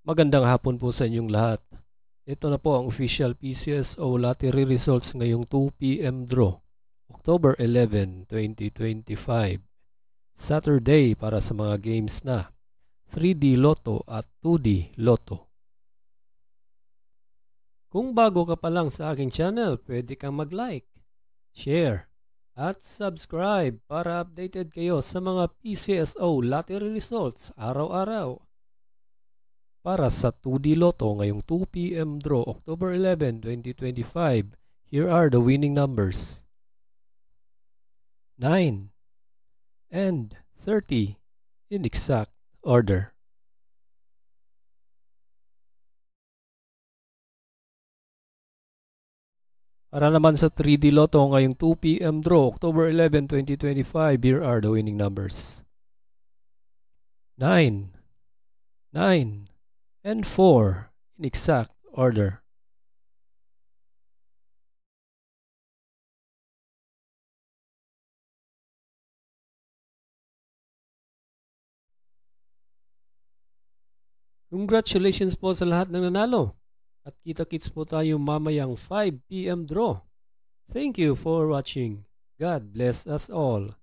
Magandang hapon po sa inyong lahat. Ito na po ang official PCSO lottery results ngayong 2 p.m. draw, October 11, 2025. Saturday para sa mga games na 3D Lotto at 2D Lotto. Kung bago ka pa lang sa aking channel, pwede kang mag-like, share, at subscribe para updated kayo sa mga PCSO lottery results araw-araw. Para sa 2D Lotto ngayong 2 p.m. draw October 11, 2025, here are the winning numbers. 9 and 30 in exact order. Para naman sa 3D Lotto ngayong 2 p.m. draw October 11, 2025, here are the winning numbers. 9, 9, and 4 in exact order. Congratulations po sa lahat ng nanalo. At kita-kits po tayo mamayang 5 p.m. draw. Thank you for watching. God bless us all.